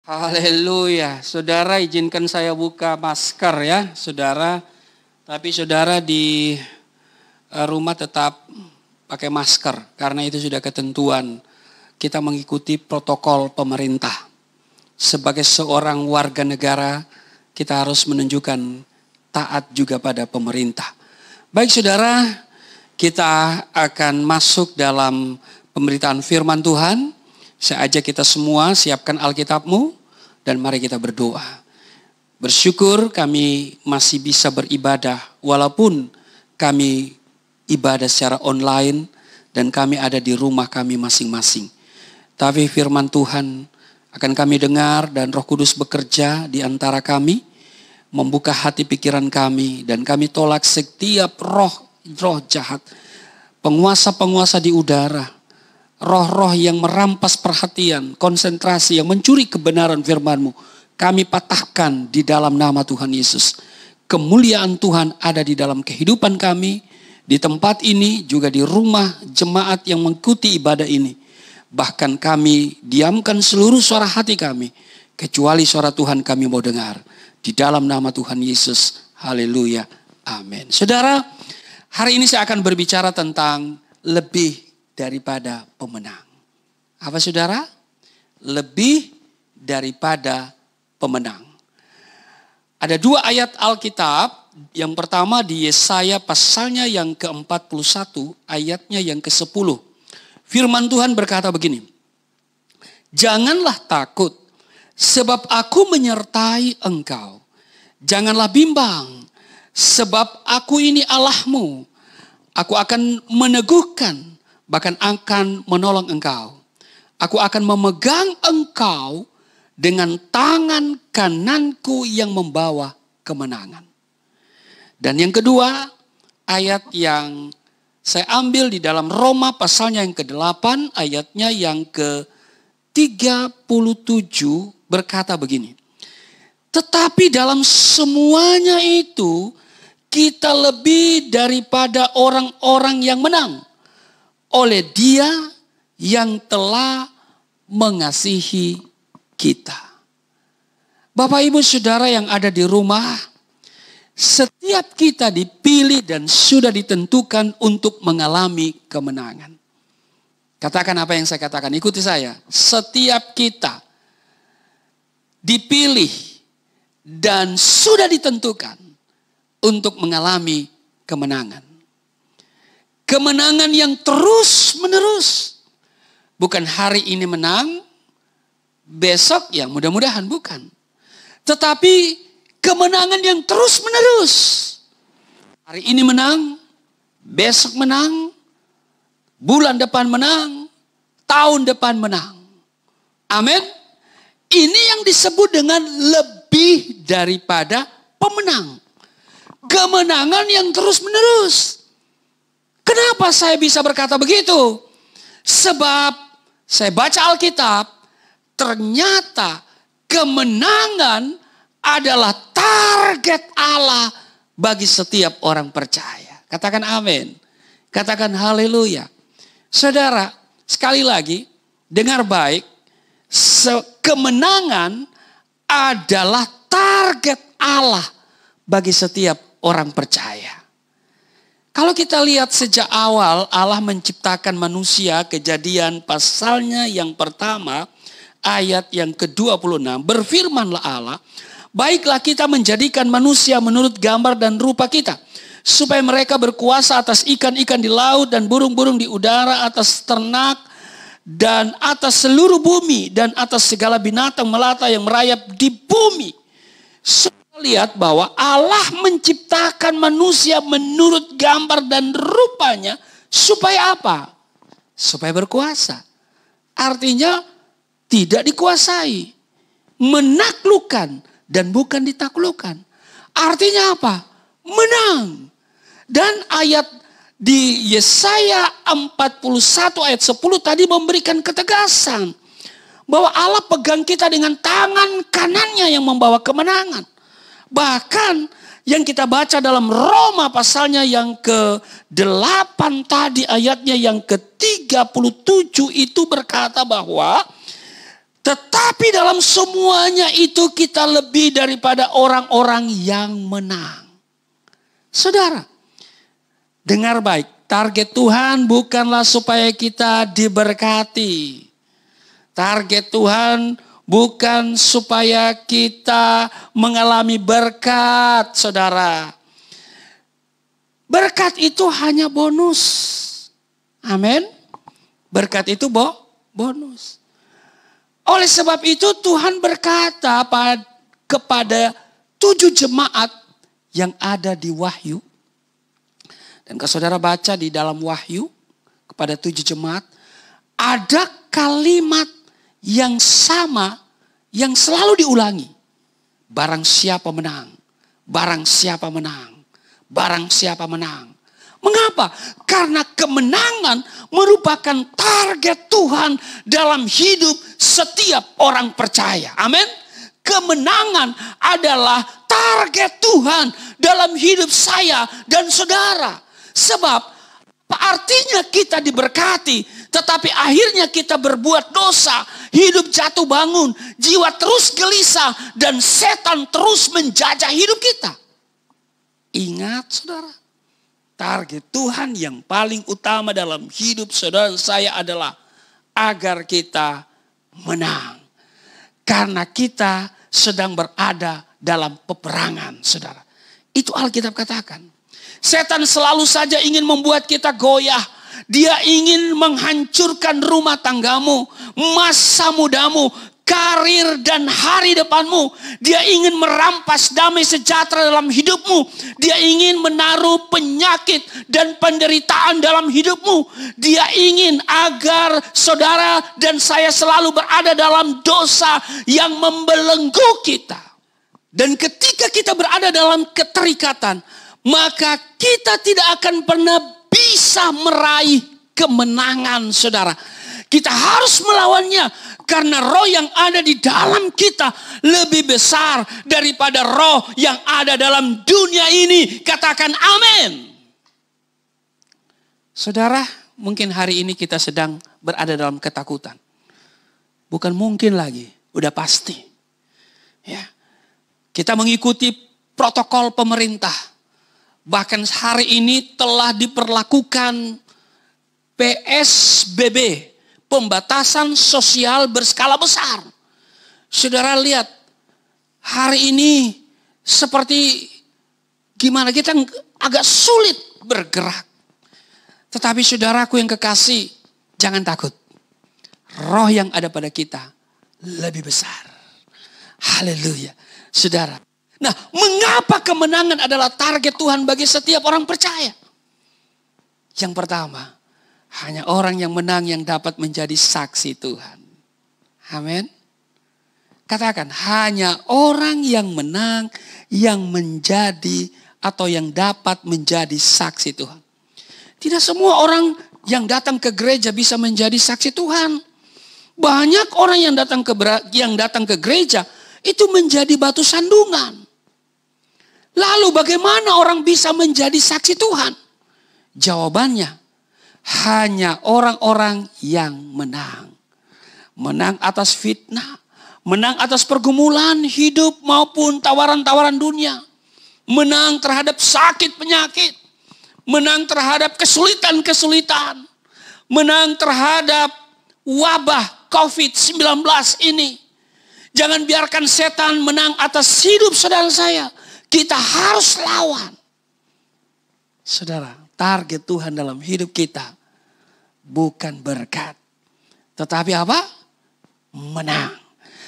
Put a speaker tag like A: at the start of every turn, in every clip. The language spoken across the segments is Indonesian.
A: Haleluya. Saudara, izinkan saya buka masker ya, saudara. Tapi saudara di rumah tetap pakai masker karena itu sudah ketentuan. Kita mengikuti protokol pemerintah. Sebagai seorang warga negara, kita harus menunjukkan taat juga pada pemerintah. Baik saudara, kita akan masuk dalam pemberitaan firman Tuhan. Saya ajak kita semua siapkan Alkitabmu dan mari kita berdoa. Bersyukur kami masih bisa beribadah walaupun kami ibadah secara online dan kami ada di rumah kami masing-masing. Tapi firman Tuhan akan kami dengar dan Roh Kudus bekerja di antara kami, membuka hati pikiran kami dan kami tolak setiap roh jahat, penguasa-penguasa di udara, roh-roh yang merampas perhatian, konsentrasi, yang mencuri kebenaran firman-Mu. Kami patahkan di dalam nama Tuhan Yesus. Kemuliaan Tuhan ada di dalam kehidupan kami, di tempat ini, juga di rumah jemaat yang mengikuti ibadah ini. Bahkan kami diamkan seluruh suara hati kami, kecuali suara Tuhan kami mau dengar. Di dalam nama Tuhan Yesus, haleluya, amin. Saudara, hari ini saya akan berbicara tentang lebih daripada pemenang. Apa saudara? Lebih daripada pemenang. Ada dua ayat Alkitab. Yang pertama di Yesaya pasalnya yang ke-41, ayatnya yang ke-10. Firman Tuhan berkata begini. Janganlah takut, sebab aku menyertai engkau. Janganlah bimbang, sebab aku ini Allahmu. Aku akan meneguhkan, bahkan akan menolong engkau. Aku akan memegang engkau dengan tangan kananku yang membawa kemenangan. Dan yang kedua, ayat yang saya ambil di dalam Roma pasalnya yang ke-8, ayatnya yang ke-37 berkata begini. Tetapi dalam semuanya itu kita lebih daripada orang-orang yang menang oleh Dia yang telah mengasihi kita. Bapak Ibu Saudara yang ada di rumah, setiap kita dipilih dan sudah ditentukan untuk mengalami kemenangan. Katakan apa yang saya katakan, ikuti saya. Setiap kita dipilih dan sudah ditentukan untuk mengalami kemenangan. Kemenangan yang terus menerus. Bukan hari ini menang, besok ya mudah-mudahan bukan. Tetapi kemenangan yang terus menerus. Hari ini menang, besok menang, bulan depan menang, tahun depan menang. Amin. Ini yang disebut dengan lebih daripada pemenang. Kemenangan yang terus menerus. Kenapa saya bisa berkata begitu? Sebab saya baca Alkitab, ternyata kemenangan adalah target Allah bagi setiap orang percaya. Katakan amin. Katakan haleluya. Saudara, sekali lagi, dengar baik. Kemenangan adalah target Allah bagi setiap orang percaya. Kalau kita lihat sejak awal Allah menciptakan manusia, Kejadian pasalnya yang pertama, ayat yang ke-26, berfirmanlah Allah, baiklah kita menjadikan manusia menurut gambar dan rupa kita, supaya mereka berkuasa atas ikan-ikan di laut dan burung-burung di udara, atas ternak dan atas seluruh bumi dan atas segala binatang melata yang merayap di bumi. Lihat bahwa Allah menciptakan manusia menurut gambar dan rupanya supaya apa? Supaya berkuasa. Artinya tidak dikuasai, menaklukkan dan bukan ditaklukkan. Artinya apa? Menang. Dan ayat di Yesaya 41 ayat 10 tadi memberikan ketegasan bahwa Allah pegang kita dengan tangan kanannya yang membawa kemenangan. Bahkan yang kita baca dalam Roma pasalnya yang ke-8 tadi ayatnya yang ke-37 itu berkata bahwa Tetapi dalam semuanya itu kita lebih daripada orang-orang yang menang. Saudara, dengar baik. Target Tuhan bukanlah supaya kita diberkati. Target Tuhan bukan supaya kita mengalami berkat, saudara. Berkat itu hanya bonus. Amin. Berkat itu bonus. Oleh sebab itu Tuhan berkata kepada 7 jemaat yang ada di Wahyu. Dan kalau saudara baca di dalam Wahyu kepada 7 jemaat, ada kalimat yang sama yang selalu diulangi. Barang siapa menang, barang siapa menang. Barang siapa menang. Mengapa? Karena kemenangan merupakan target Tuhan dalam hidup setiap orang percaya. Amin. Kemenangan adalah target Tuhan dalam hidup saya dan saudara. Sebab artinya kita diberkati, tetapi akhirnya kita berbuat dosa, hidup jatuh bangun, jiwa terus gelisah, dan setan terus menjajah hidup kita. Ingat saudara, target Tuhan yang paling utama dalam hidup saudara dan saya adalah agar kita menang. Karena kita sedang berada dalam peperangan, saudara. Itu Alkitab katakan. Setan selalu saja ingin membuat kita goyah. Dia ingin menghancurkan rumah tanggamu, masa mudamu, karir dan hari depanmu. Dia ingin merampas damai sejahtera dalam hidupmu. Dia ingin menaruh penyakit dan penderitaan dalam hidupmu. Dia ingin agar saudara dan saya selalu berada dalam dosa yang membelenggu kita. Dan ketika kita berada dalam keterikatan, maka kita tidak akan pernah bisa meraih kemenangan, saudara. Kita harus melawannya karena roh yang ada di dalam kita lebih besar daripada roh yang ada dalam dunia ini. Katakan amin. Saudara, mungkin hari ini kita sedang berada dalam ketakutan. Bukan mungkin lagi, udah pasti. Ya. Kita mengikuti protokol pemerintah. Bahkan hari ini telah diperlakukan PSBB. Pembatasan sosial berskala besar. Saudara lihat, hari ini seperti gimana kita agak sulit bergerak. Tetapi saudaraku yang kekasih, jangan takut. Roh yang ada pada kita lebih besar. Haleluya. Saudara. Nah, mengapa kemenangan adalah target Tuhan bagi setiap orang percaya? Yang pertama, hanya orang yang menang yang dapat menjadi saksi Tuhan. Amin. Katakan, hanya orang yang menang yang menjadi atau yang dapat menjadi saksi Tuhan. Tidak semua orang yang datang ke gereja bisa menjadi saksi Tuhan. Banyak orang yang datang ke gereja itu menjadi batu sandungan. Lalu bagaimana orang bisa menjadi saksi Tuhan? Jawabannya, hanya orang-orang yang menang. Menang atas fitnah. Menang atas pergumulan hidup maupun tawaran-tawaran dunia. Menang terhadap sakit penyakit. Menang terhadap kesulitan-kesulitan. Menang terhadap wabah COVID-19 ini. Jangan biarkan setan menang atas hidup saudara saya. Kita harus lawan. Saudara, target Tuhan dalam hidup kita bukan berkat. Tetapi apa? Menang.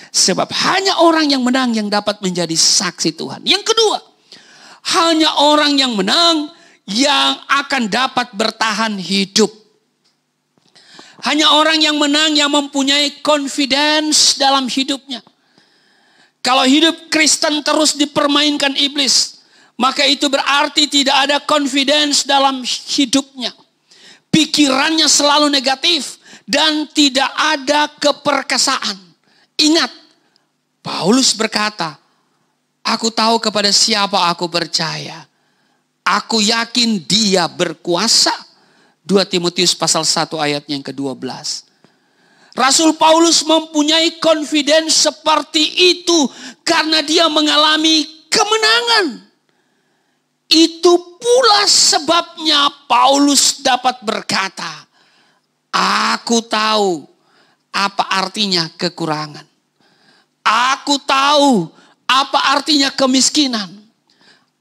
A: Sebab hanya orang yang menang yang dapat menjadi saksi Tuhan. Yang kedua, hanya orang yang menang yang akan dapat bertahan hidup. Hanya orang yang menang yang mempunyai confidence dalam hidupnya. Kalau hidup Kristen terus dipermainkan iblis, maka itu berarti tidak ada confidence dalam hidupnya. Pikirannya selalu negatif dan tidak ada keperkasaan. Ingat, Paulus berkata, aku tahu kepada siapa aku percaya. Aku yakin dia berkuasa. 2 Timotius pasal 1 ayat yang ke-12. Rasul Paulus mempunyai confidence seperti itu karena dia mengalami kemenangan. Itu pula sebabnya Paulus dapat berkata, aku tahu apa artinya kekurangan. Aku tahu apa artinya kemiskinan.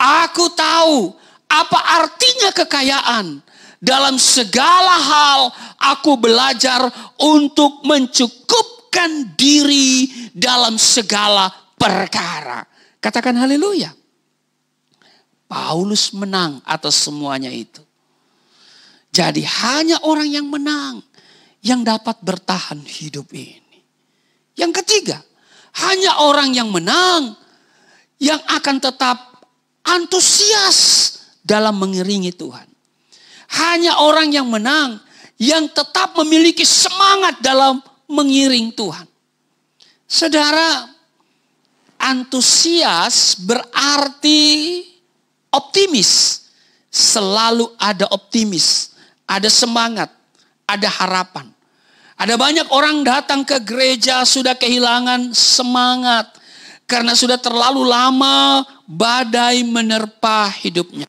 A: Aku tahu apa artinya kekayaan. Dalam segala hal aku belajar untuk mencukupkan diri dalam segala perkara. Katakan haleluya. Paulus menang atas semuanya itu. Jadi hanya orang yang menang yang dapat bertahan hidup ini. Yang ketiga, hanya orang yang menang yang akan tetap antusias dalam mengiringi Tuhan. Hanya orang yang menang yang tetap memiliki semangat dalam mengiring Tuhan. Saudara, antusias berarti optimis. Selalu ada optimis, ada semangat, ada harapan. Ada banyak orang datang ke gereja sudah kehilangan semangat karena sudah terlalu lama badai menerpa hidupnya.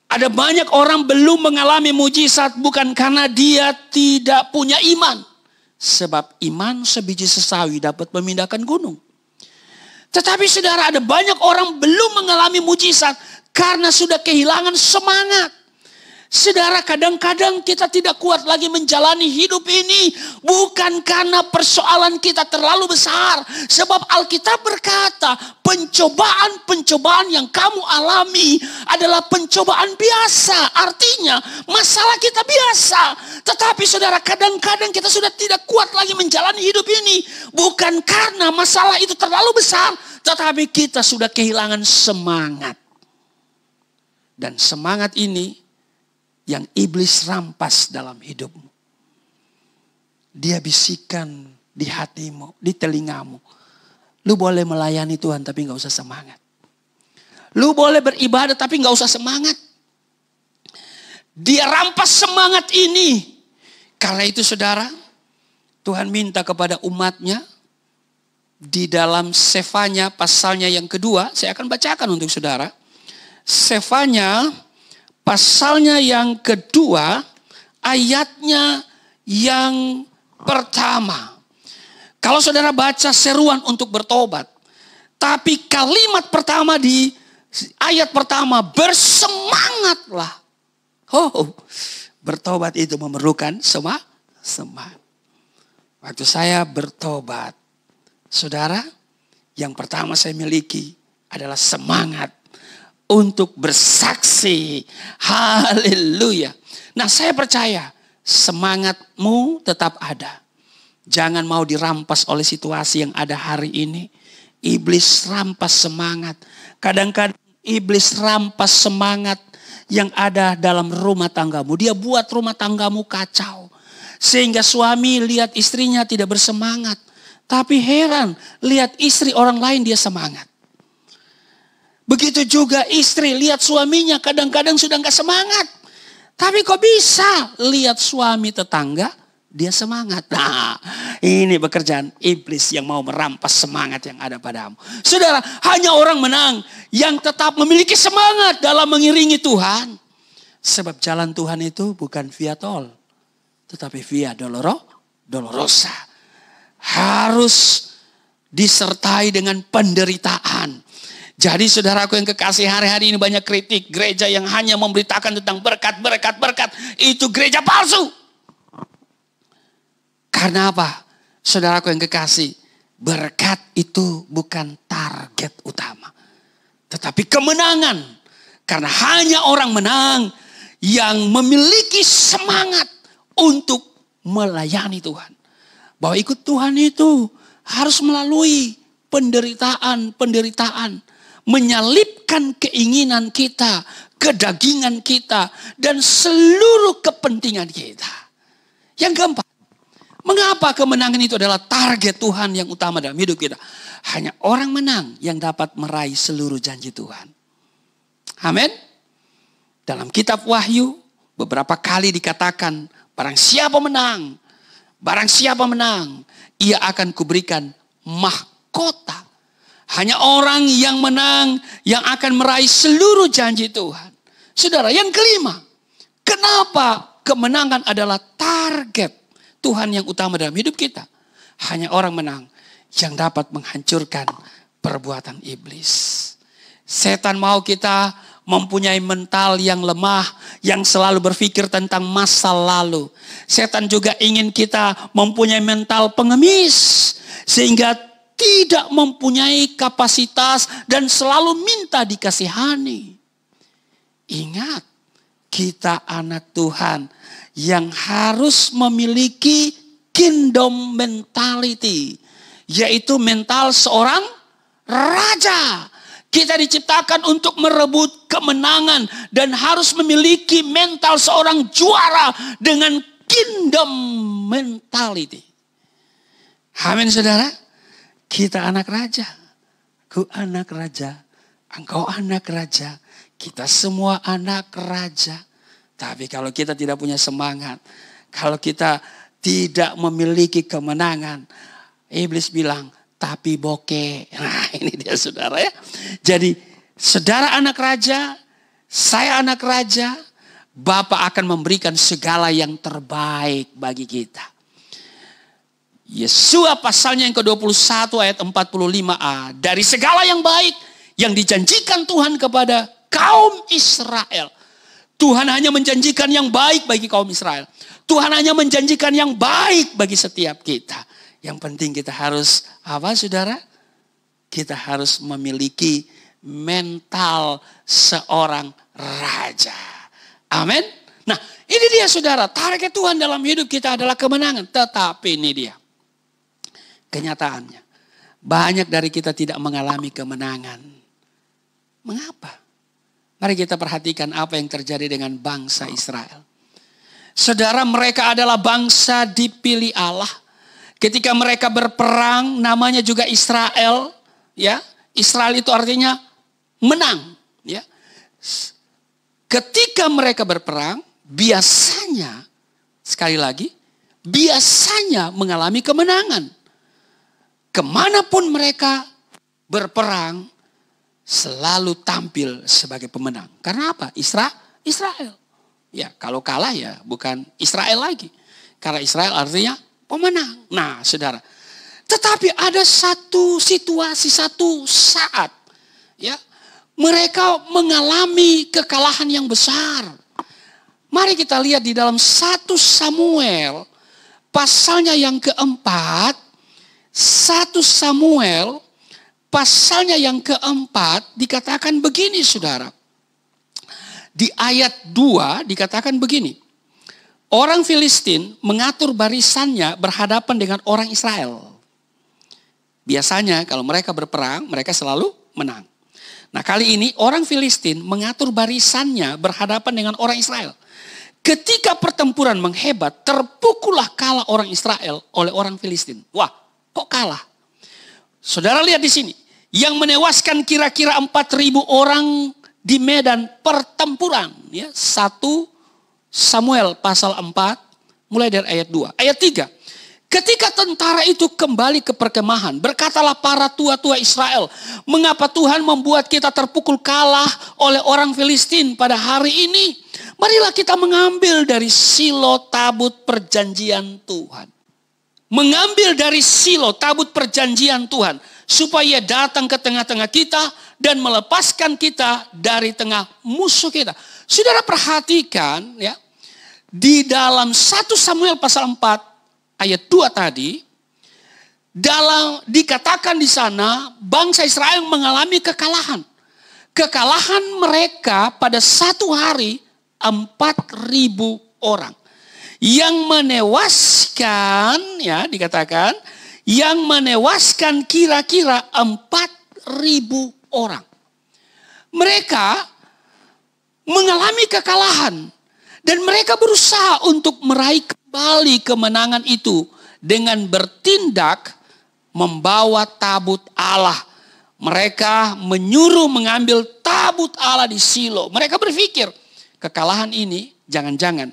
A: Ada banyak orang belum mengalami mujizat bukan karena dia tidak punya iman. Sebab iman sebiji sesawi dapat memindahkan gunung. Tetapi saudara, ada banyak orang belum mengalami mujizat karena sudah kehilangan semangat. Saudara, kadang-kadang kita tidak kuat lagi menjalani hidup ini. Bukan karena persoalan kita terlalu besar. Sebab Alkitab berkata, pencobaan-pencobaan yang kamu alami adalah pencobaan biasa. Artinya, masalah kita biasa. Tetapi saudara, kadang-kadang kita sudah tidak kuat lagi menjalani hidup ini. Bukan karena masalah itu terlalu besar. Tetapi kita sudah kehilangan semangat. Dan semangat ini yang iblis rampas dalam hidupmu. Dia bisikan di hatimu, di telingamu. Lu boleh melayani Tuhan tapi gak usah semangat. Lu boleh beribadah tapi gak usah semangat. Dia rampas semangat ini. Karena itu saudara, Tuhan minta kepada umatnya. Di dalam Sefanya pasalnya yang kedua, saya akan bacakan untuk saudara. Sefanya pasalnya yang kedua, ayatnya yang pertama. Kalau saudara baca seruan untuk bertobat. Tapi kalimat pertama di ayat pertama, bersemangatlah. Oh, bertobat itu memerlukan semangat. Waktu saya bertobat, saudara, yang pertama saya miliki adalah semangat untuk bersaksi. Haleluya. Nah, saya percaya semangatmu tetap ada. Jangan mau dirampas oleh situasi yang ada hari ini. Iblis rampas semangat. Kadang-kadang iblis rampas semangat yang ada dalam rumah tanggamu. Dia buat rumah tanggamu kacau. Sehingga suami lihat istrinya tidak bersemangat. Tapi heran, lihat istri orang lain dia semangat. Begitu juga istri lihat suaminya kadang-kadang sudah gak semangat. Tapi kok bisa lihat suami tetangga dia semangat. Nah, ini pekerjaan iblis yang mau merampas semangat yang ada padamu. Saudara, hanya orang menang yang tetap memiliki semangat dalam mengiringi Tuhan. Sebab jalan Tuhan itu bukan via tol, tetapi via dolorosa. Harus disertai dengan penderitaan. Jadi saudaraku yang kekasih, hari-hari ini banyak kritik. Gereja yang hanya memberitakan tentang berkat. Itu gereja palsu. Karena apa? Saudaraku yang kekasih, berkat itu bukan target utama. Tetapi kemenangan. Karena hanya orang menang yang memiliki semangat untuk melayani Tuhan. Bahwa ikut Tuhan itu harus melalui penderitaan. Menyalipkan keinginan kita, kedagingan kita, dan seluruh kepentingan kita. Yang keempat, mengapa kemenangan itu adalah target Tuhan yang utama dalam hidup kita? Hanya orang menang yang dapat meraih seluruh janji Tuhan. Amin. Dalam kitab Wahyu, beberapa kali dikatakan, barang siapa menang, Barang siapa menang, ia akan kuberikan mahkota. Hanya orang yang menang yang akan meraih seluruh janji Tuhan. Saudara, yang kelima, kenapa kemenangan adalah target Tuhan yang utama dalam hidup kita? Hanya orang menang yang dapat menghancurkan perbuatan iblis. Setan mau kita mempunyai mental yang lemah, yang selalu berpikir tentang masa lalu. Setan juga ingin kita mempunyai mental pengemis, sehingga tidak mempunyai kapasitas dan selalu minta dikasihani. Ingat, kita anak Tuhan yang harus memiliki kingdom mentality, yaitu mental seorang raja. Kita diciptakan untuk merebut kemenangan dan harus memiliki mental seorang juara dengan kingdom mentality. Amin, saudara. Kita anak raja. Ku anak raja. Engkau anak raja. Kita semua anak raja. Tapi kalau kita tidak punya semangat, kalau kita tidak memiliki kemenangan, iblis bilang, tapi bokeh. Nah, ini dia saudara ya. Jadi saudara anak raja, saya anak raja, Bapa akan memberikan segala yang terbaik bagi kita. Yesua pasalnya yang ke-21 ayat 45a. Dari segala yang baik yang dijanjikan Tuhan kepada kaum Israel. Tuhan hanya menjanjikan yang baik bagi kaum Israel. Tuhan hanya menjanjikan yang baik bagi setiap kita. Yang penting kita harus apa, saudara? Kita harus memiliki mental seorang raja. Amin. Nah, ini dia saudara. Target Tuhan dalam hidup kita adalah kemenangan. Tetapi ini dia kenyataannya. Banyak dari kita tidak mengalami kemenangan. Mengapa? Mari kita perhatikan apa yang terjadi dengan bangsa Israel. Saudara, mereka adalah bangsa dipilih Allah. Ketika mereka berperang, namanya juga Israel, ya. Israel itu artinya menang, ya. Ketika mereka berperang, biasanya sekali lagi, biasanya mengalami kemenangan. Kemanapun mereka berperang, selalu tampil sebagai pemenang. Karena apa? Israel. Ya, kalau kalah ya bukan Israel lagi. Karena Israel artinya pemenang. Nah, saudara. Tetapi ada satu situasi, satu saat. Ya, mereka mengalami kekalahan yang besar. Mari kita lihat di dalam 1 Samuel. Pasalnya yang keempat. 1 Samuel pasalnya yang keempat dikatakan begini, saudara. Di ayat 2 dikatakan begini. Orang Filistin mengatur barisannya berhadapan dengan orang Israel. Biasanya kalau mereka berperang, mereka selalu menang. Nah, kali ini orang Filistin mengatur barisannya berhadapan dengan orang Israel. Ketika pertempuran menghebat, terpukullah kalah orang Israel oleh orang Filistin. Wah, kok kalah? Saudara lihat di sini. Yang menewaskan kira-kira 4.000 orang di medan pertempuran. Ya, 1 Samuel pasal 4 mulai dari ayat 2. Ayat 3. Ketika tentara itu kembali ke perkemahan, berkatalah para tua-tua Israel, mengapa Tuhan membuat kita terpukul kalah oleh orang Filistin pada hari ini? Marilah kita mengambil dari Silo tabut perjanjian Tuhan. Mengambil dari Silo tabut perjanjian Tuhan. Supaya datang ke tengah-tengah kita dan melepaskan kita dari tengah musuh kita. Saudara perhatikan ya. Di dalam 1 Samuel pasal 4 ayat 2 tadi. Dikatakan di sana bangsa Israel mengalami kekalahan. Kekalahan mereka pada satu hari 4.000 orang. Yang menewaskan ya dikatakan. Yang menewaskan kira-kira 4.000 orang. Mereka mengalami kekalahan. Dan mereka berusaha untuk meraih kembali kemenangan itu. Dengan bertindak membawa tabut Allah. Mereka menyuruh mengambil tabut Allah di Silo. Mereka berpikir kekalahan ini jangan-jangan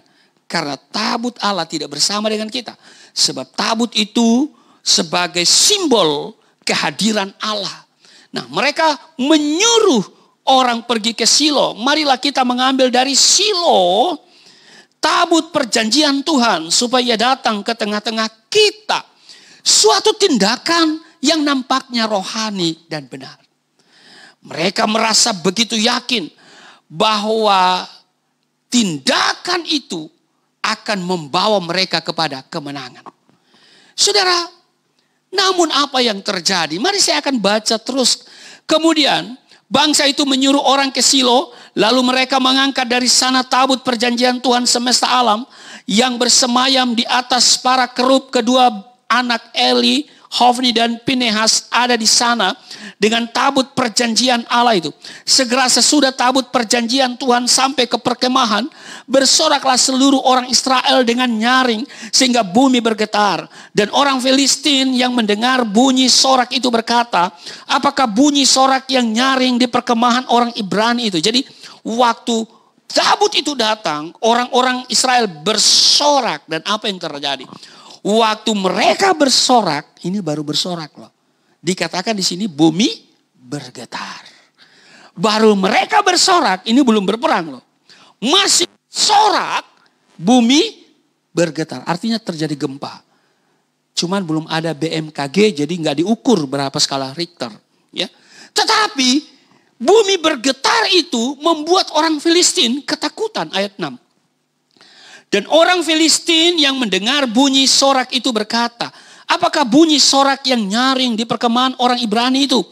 A: Karena tabut Allah tidak bersama dengan kita. Sebab tabut itu sebagai simbol kehadiran Allah. Nah, mereka menyuruh orang pergi ke Silo. Marilah kita mengambil dari Silo tabut perjanjian Tuhan supaya datang ke tengah-tengah kita. Suatu tindakan yang nampaknya rohani dan benar. Mereka merasa begitu yakin bahwa tindakan itu akan membawa mereka kepada kemenangan. Saudara, namun apa yang terjadi? Mari saya akan baca terus. Kemudian bangsa itu menyuruh orang ke Silo, lalu mereka mengangkat dari sana tabut perjanjian Tuhan semesta alam yang bersemayam di atas para kerub. Kedua anak Eli, Hofni dan Pinehas ada di sana dengan tabut perjanjian Allah itu. Segera sesudah tabut perjanjian Tuhan sampai ke perkemahan, bersoraklah seluruh orang Israel dengan nyaring sehingga bumi bergetar. Dan orang Filistin yang mendengar bunyi sorak itu berkata, apakah bunyi sorak yang nyaring di perkemahan orang Ibrani itu? Jadi waktu tabut itu datang, orang-orang Israel bersorak. Dan apa yang terjadi? Waktu mereka bersorak, ini baru bersorak loh. Dikatakan di sini bumi bergetar. Baru mereka bersorak, ini belum berperang loh. Masih sorak, bumi bergetar. Artinya terjadi gempa. Cuman belum ada BMKG, jadi nggak diukur berapa skala Richter. Ya. Tetapi bumi bergetar itu membuat orang Filistin ketakutan, ayat 6. Dan orang Filistin yang mendengar bunyi sorak itu berkata, apakah bunyi sorak yang nyaring di perkemahan orang Ibrani itu?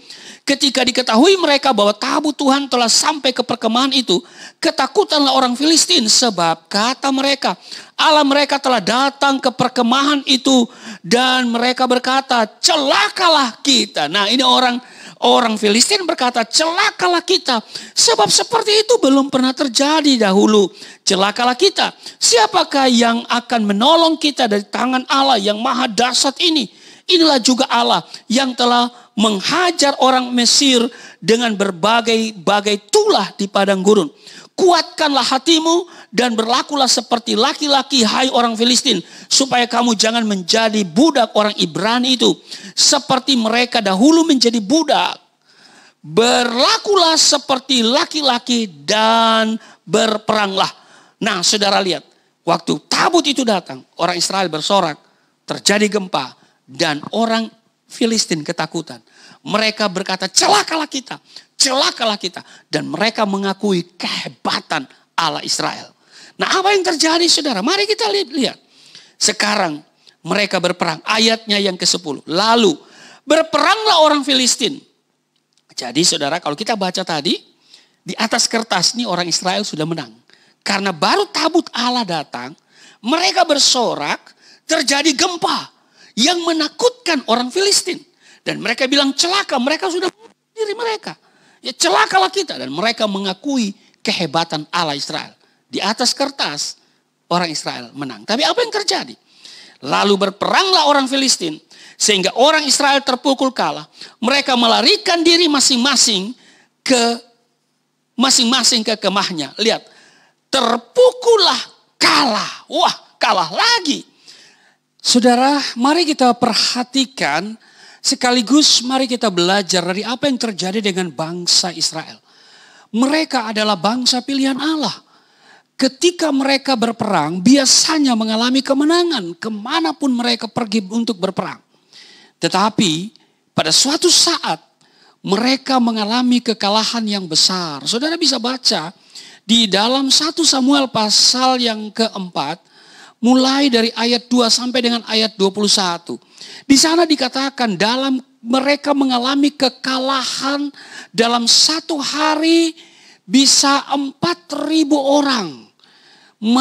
A: Ketika diketahui mereka bahwa tabut Tuhan telah sampai ke perkemahan itu, ketakutanlah orang Filistin sebab kata mereka, Allah mereka telah datang ke perkemahan itu dan mereka berkata, celakalah kita. Nah, ini orang Filistin berkata, celakalah kita. Sebab seperti itu belum pernah terjadi dahulu. Celakalah kita. Siapakah yang akan menolong kita dari tangan Allah yang maha dahsyat ini? Inilah juga Allah yang telah menghajar orang Mesir dengan berbagai-bagai tulah di padang gurun. Kuatkanlah hatimu dan berlakulah seperti laki-laki, hai orang Filistin, supaya kamu jangan menjadi budak orang Ibrani itu, seperti mereka dahulu menjadi budak. Berlakulah seperti laki-laki dan berperanglah. Nah, saudara lihat, waktu tabut itu datang, orang Israel bersorak, terjadi gempa, dan orang Filistin ketakutan. Mereka berkata, celakalah kita, celakalah kita. Dan mereka mengakui kehebatan Allah Israel. Nah, apa yang terjadi saudara? Mari kita lihat. Sekarang mereka berperang. Ayatnya yang ke-10. Lalu berperanglah orang Filistin. Jadi saudara, kalau kita baca tadi, di atas kertas ini orang Israel sudah menang. Karena baru tabut Allah datang, mereka bersorak, terjadi gempa yang menakutkan orang Filistin. Dan mereka bilang celaka, mereka sudah bunuh diri mereka. Ya celakalah kita. Dan mereka mengakui kehebatan Allah Israel. Di atas kertas, orang Israel menang. Tapi apa yang terjadi? Lalu berperanglah orang Filistin, sehingga orang Israel terpukul kalah. Mereka melarikan diri masing-masing ke kemahnya. Lihat, terpukullah kalah. Wah, kalah lagi. Saudara, mari kita perhatikan, sekaligus mari kita belajar dari apa yang terjadi dengan bangsa Israel. Mereka adalah bangsa pilihan Allah. Ketika mereka berperang, biasanya mengalami kemenangan kemanapun mereka pergi untuk berperang. Tetapi pada suatu saat mereka mengalami kekalahan yang besar. Saudara bisa baca di dalam 1 Samuel pasal yang keempat, mulai dari ayat 2 sampai dengan ayat 21. Di sana dikatakan dalam mereka mengalami kekalahan dalam satu hari bisa 4.000 orang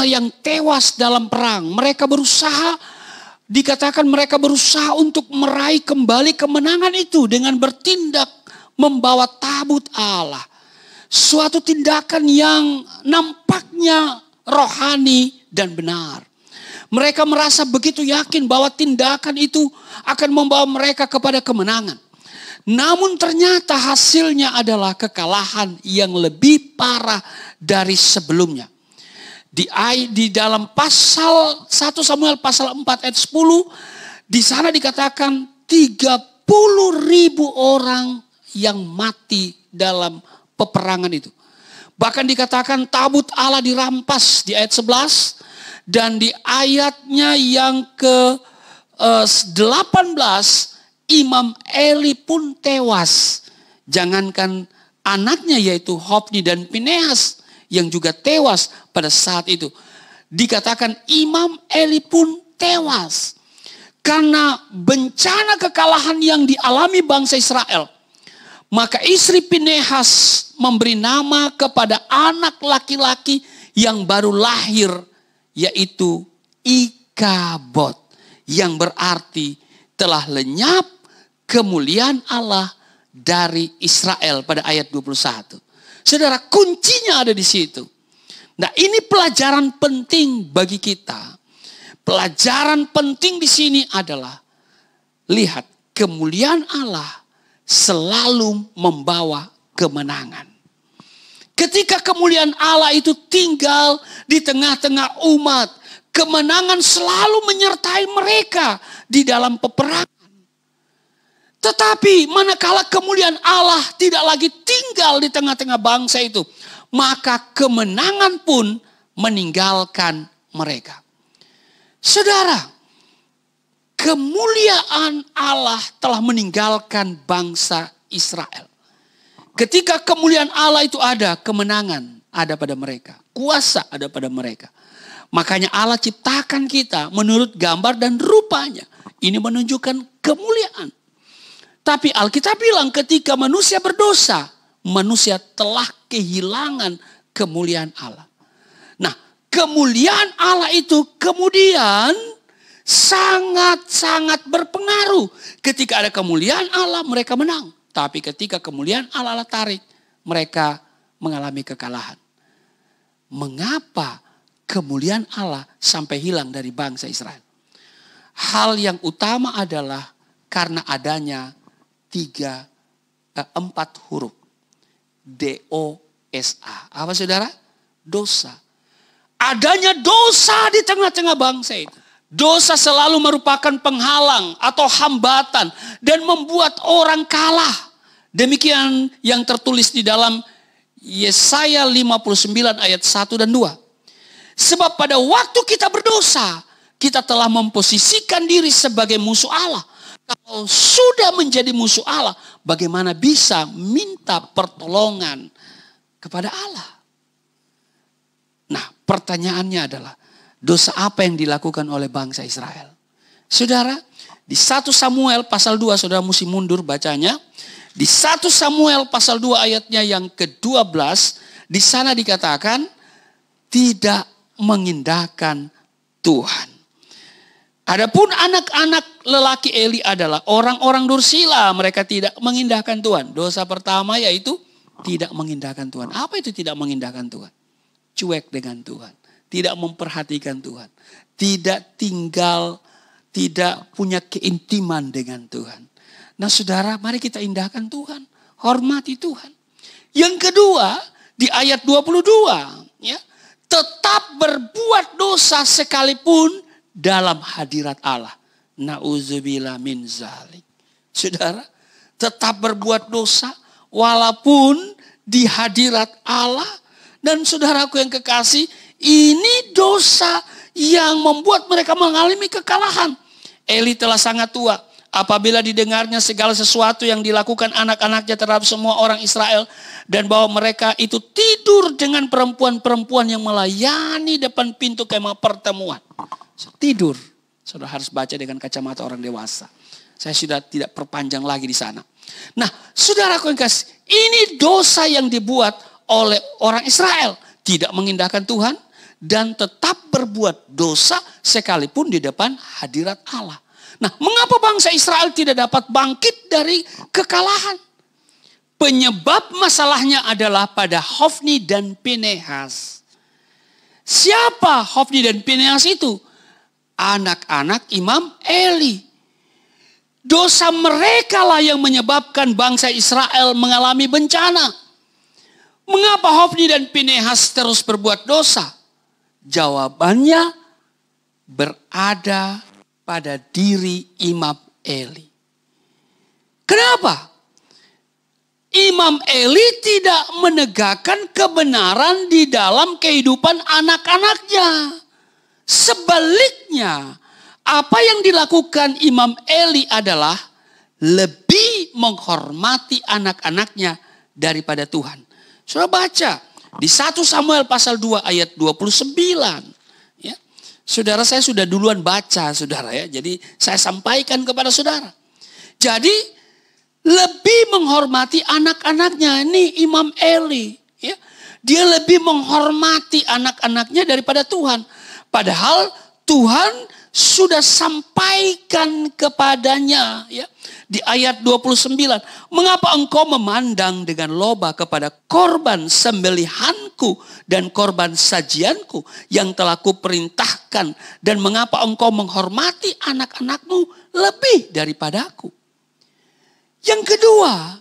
A: yang tewas dalam perang. Mereka berusaha, dikatakan mereka berusaha untuk meraih kembali kemenangan itu dengan bertindak membawa tabut Allah. Suatu tindakan yang nampaknya rohani dan benar. Mereka merasa begitu yakin bahwa tindakan itu akan membawa mereka kepada kemenangan. Namun ternyata hasilnya adalah kekalahan yang lebih parah dari sebelumnya. Di dalam pasal 1 Samuel pasal 4 ayat 10, di sana dikatakan 30.000 orang yang mati dalam peperangan itu. Bahkan dikatakan tabut Allah dirampas di ayat 11, dan di ayatnya yang ke-18 Imam Eli pun tewas. Jangankan anaknya yaitu Hofni dan Pinehas yang juga tewas pada saat itu. Dikatakan Imam Eli pun tewas. Karena bencana kekalahan yang dialami bangsa Israel. Maka istri Pinehas memberi nama kepada anak laki-laki yang baru lahir, yaitu Ikabod, yang berarti telah lenyap kemuliaan Allah dari Israel pada ayat 21. Saudara, kuncinya ada di situ. Nah, ini pelajaran penting bagi kita. Pelajaran penting di sini adalah, lihat, kemuliaan Allah selalu membawa kemenangan. Ketika kemuliaan Allah itu tinggal di tengah-tengah umat, kemenangan selalu menyertai mereka di dalam peperangan. Tetapi manakala kemuliaan Allah tidak lagi tinggal di tengah-tengah bangsa itu, maka kemenangan pun meninggalkan mereka. Saudara, kemuliaan Allah telah meninggalkan bangsa Israel. Ketika kemuliaan Allah itu ada, kemenangan ada pada mereka. Kuasa ada pada mereka. Makanya Allah ciptakan kita menurut gambar dan rupanya. Ini menunjukkan kemuliaan. Tapi Alkitab bilang ketika manusia berdosa, manusia telah kehilangan kemuliaan Allah. Nah, kemuliaan Allah itu kemudian sangat-sangat berpengaruh. Ketika ada kemuliaan Allah, mereka menang. Tapi ketika kemuliaan Allah tarik, mereka mengalami kekalahan. Mengapa kemuliaan Allah sampai hilang dari bangsa Israel? Hal yang utama adalah karena adanya 4 huruf. D-O-S-A. Apa saudara? Dosa. Adanya dosa di tengah-tengah bangsa itu. Dosa selalu merupakan penghalang atau hambatan dan membuat orang kalah. Demikian yang tertulis di dalam Yesaya 59 ayat 1 dan 2. Sebab pada waktu kita berdosa, kita telah memposisikan diri sebagai musuh Allah. Kalau sudah menjadi musuh Allah, bagaimana bisa minta pertolongan kepada Allah? Nah, pertanyaannya adalah, dosa apa yang dilakukan oleh bangsa Israel? Saudara, di 1 Samuel pasal 2, saudara mesti mundur bacanya. Di 1 Samuel pasal 2 ayatnya yang ke-12, di sana dikatakan tidak mengindahkan Tuhan. Adapun anak-anak lelaki Eli adalah orang-orang dursila, mereka tidak mengindahkan Tuhan. Dosa pertama yaitu tidak mengindahkan Tuhan. Apa itu tidak mengindahkan Tuhan? Cuek dengan Tuhan. Tidak memperhatikan Tuhan. Tidak tinggal, tidak punya keintiman dengan Tuhan. Nah saudara, mari kita indahkan Tuhan. Hormati Tuhan. Yang kedua, di ayat 22. Ya, tetap berbuat dosa sekalipun dalam hadirat Allah. Na'udzubillah min zalik. Saudara, tetap berbuat dosa walaupun di hadirat Allah. Dan saudaraku yang kekasih, ini dosa yang membuat mereka mengalami kekalahan. Eli telah sangat tua. Apabila didengarnya segala sesuatu yang dilakukan anak-anaknya terhadap semua orang Israel. Dan bahwa mereka itu tidur dengan perempuan-perempuan yang melayani depan pintu kemah pertemuan. Tidur. Saudara harus baca dengan kacamata orang dewasa. Saya sudah tidak perpanjang lagi di sana. Nah, saudaraku yang kasih, ini dosa yang dibuat oleh orang Israel. Tidak mengindahkan Tuhan dan tetap berbuat dosa sekalipun di depan hadirat Allah. Nah, mengapa bangsa Israel tidak dapat bangkit dari kekalahan? Penyebab masalahnya adalah pada Hofni dan Pinehas. Siapa Hofni dan Pinehas itu? Anak-anak Imam Eli. Dosa mereka lah yang menyebabkan bangsa Israel mengalami bencana. Mengapa Hofni dan Pinehas terus berbuat dosa? Jawabannya berada pada diri Imam Eli. Kenapa? Imam Eli tidak menegakkan kebenaran di dalam kehidupan anak-anaknya. Sebaliknya, apa yang dilakukan Imam Eli adalah lebih menghormati anak-anaknya daripada Tuhan. Saudara baca di 1 Samuel pasal 2 ayat 29. Ya. Saudara, saya sudah duluan baca, saudara ya. Jadi saya sampaikan kepada saudara. Jadi lebih menghormati anak-anaknya. Ini Imam Eli. Ya. Dia lebih menghormati anak-anaknya daripada Tuhan. Padahal Tuhan sudah sampaikan kepadanya. Ya. Di ayat 29. Mengapa engkau memandang dengan loba kepada korban sembelihanku dan korban sajianku yang telah kuperintahkan. Dan mengapa engkau menghormati anak-anakmu lebih daripadaku. Yang kedua,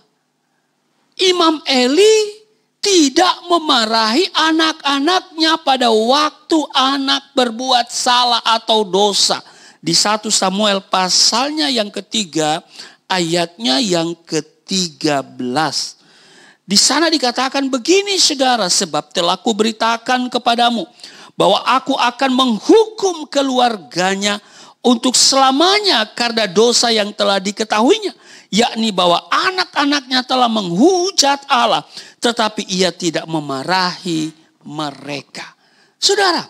A: Imam Eli tidak memarahi anak-anaknya pada waktu anak berbuat salah atau dosa. Di 1 Samuel pasalnya yang ketiga, ayatnya yang ke-13. Di sana dikatakan begini saudara, sebab telah kuberitakan kepadamu bahwa aku akan menghukum keluarganya untuk selamanya karena dosa yang telah diketahuinya. Yakni bahwa anak-anaknya telah menghujat Allah, tetapi ia tidak memarahi mereka. Saudara,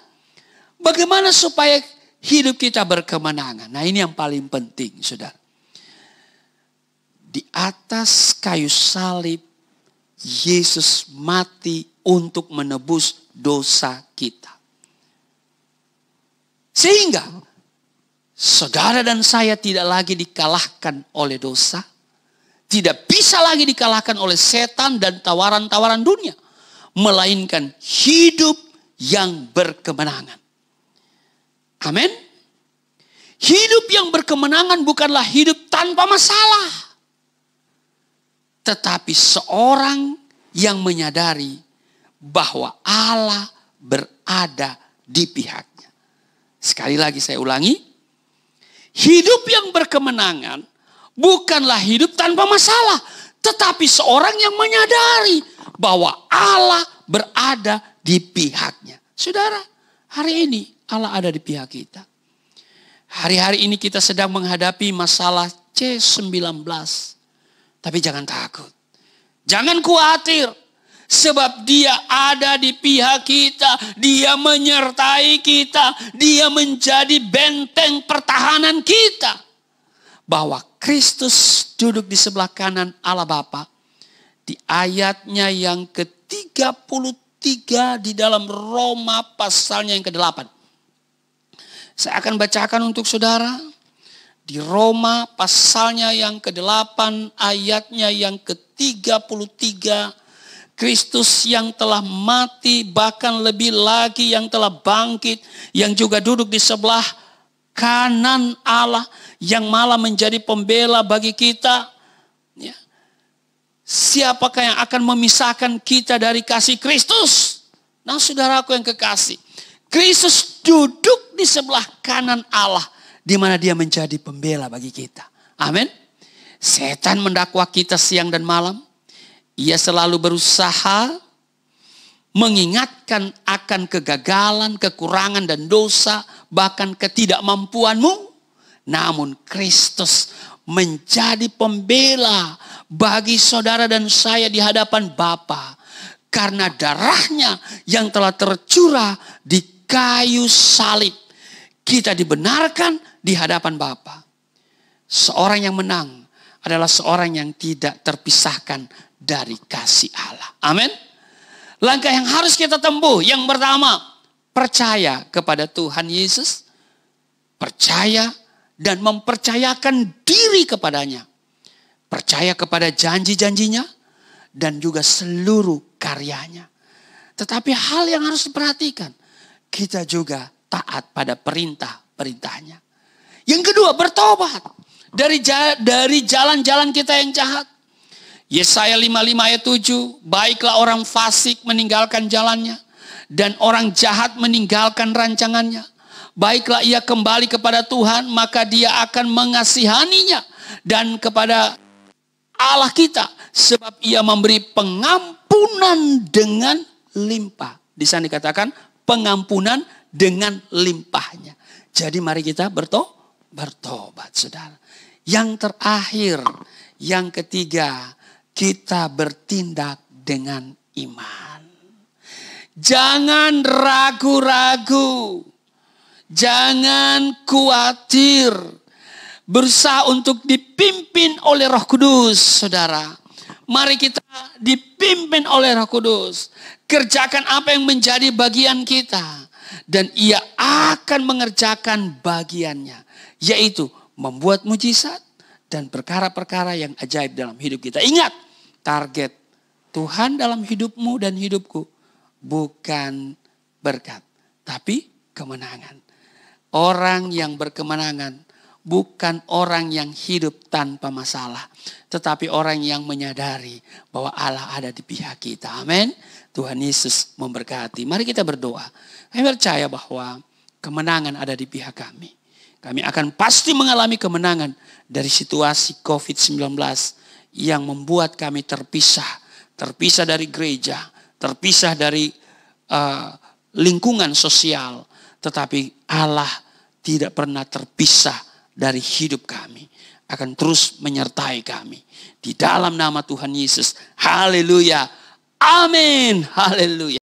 A: bagaimana supaya hidup kita berkemenangan? Nah, ini yang paling penting, saudara. Di atas kayu salib, Yesus mati untuk menebus dosa kita. Sehingga saudara dan saya tidak lagi dikalahkan oleh dosa. Tidak bisa lagi dikalahkan oleh setan dan tawaran-tawaran dunia. Melainkan hidup yang berkemenangan. Amin. Hidup yang berkemenangan bukanlah hidup tanpa masalah. Tetapi seorang yang menyadari bahwa Allah berada di pihaknya. Sekali lagi saya ulangi. Hidup yang berkemenangan bukanlah hidup tanpa masalah. Tetapi seorang yang menyadari bahwa Allah berada di pihaknya. Saudara, hari ini Allah ada di pihak kita. Hari-hari ini kita sedang menghadapi masalah C-19. Tapi jangan takut. Jangan khawatir. Sebab dia ada di pihak kita. Dia menyertai kita. Dia menjadi benteng pertahanan kita. Bahwa Kristus duduk di sebelah kanan Allah Bapa. Di ayatnya yang ke-33 di dalam Roma pasalnya yang ke-8. Saya akan bacakan untuk saudara. Di Roma pasalnya yang ke-8 ayatnya yang ke-33. Kristus yang telah mati, bahkan lebih lagi yang telah bangkit, yang juga duduk di sebelah kanan Allah, yang malah menjadi pembela bagi kita. Ya. Siapakah yang akan memisahkan kita dari kasih Kristus? Nah, saudaraku yang kekasih, Kristus duduk di sebelah kanan Allah, di mana dia menjadi pembela bagi kita. Amin. Setan mendakwa kita siang dan malam. Ia selalu berusaha mengingatkan akan kegagalan, kekurangan dan dosa, bahkan ketidakmampuanmu. Namun Kristus menjadi pembela bagi saudara dan saya di hadapan Bapa. Karena darahnya yang telah tercurah di kayu salib. Kita dibenarkan di hadapan Bapa. Seorang yang menang adalah seorang yang tidak terpisahkan dari kasih Allah. Amin. Langkah yang harus kita tempuh. Yang pertama, percaya kepada Tuhan Yesus. Percaya dan mempercayakan diri kepadanya. Percaya kepada janji-janjinya dan juga seluruh karyanya. Tetapi hal yang harus diperhatikan, kita juga taat pada perintah-perintahnya. Yang kedua, bertobat dari jalan-jalan kita yang jahat. Yesaya 55 ayat 7, baiklah orang fasik meninggalkan jalannya dan orang jahat meninggalkan rancangannya. Baiklah ia kembali kepada Tuhan, maka dia akan mengasihaninya, dan kepada Allah kita, sebab ia memberi pengampunan dengan limpah. Di sana dikatakan pengampunan dengan limpahnya. Jadi mari kita bertobat, saudara. Yang terakhir, yang ketiga, kita bertindak dengan iman. Jangan ragu-ragu, jangan khawatir. Berusaha untuk dipimpin oleh Roh Kudus, saudara. Mari kita dipimpin oleh Roh Kudus. Kerjakan apa yang menjadi bagian kita. Dan ia akan mengerjakan bagiannya. Yaitu membuat mujizat dan perkara-perkara yang ajaib dalam hidup kita. Ingat, target Tuhan dalam hidupmu dan hidupku bukan berkat, tapi kemenangan. Orang yang berkemenangan bukan orang yang hidup tanpa masalah, tetapi orang yang menyadari bahwa Allah ada di pihak kita. Amin. Tuhan Yesus memberkati. Mari kita berdoa. Kami percaya bahwa kemenangan ada di pihak kami. Kami akan pasti mengalami kemenangan dari situasi COVID-19 yang membuat kami terpisah. Terpisah dari gereja, terpisah dari lingkungan sosial. Tetapi Allah tidak pernah terpisah dari hidup kami. Akan terus menyertai kami. Di dalam nama Tuhan Yesus. Haleluya. Amin. Haleluya.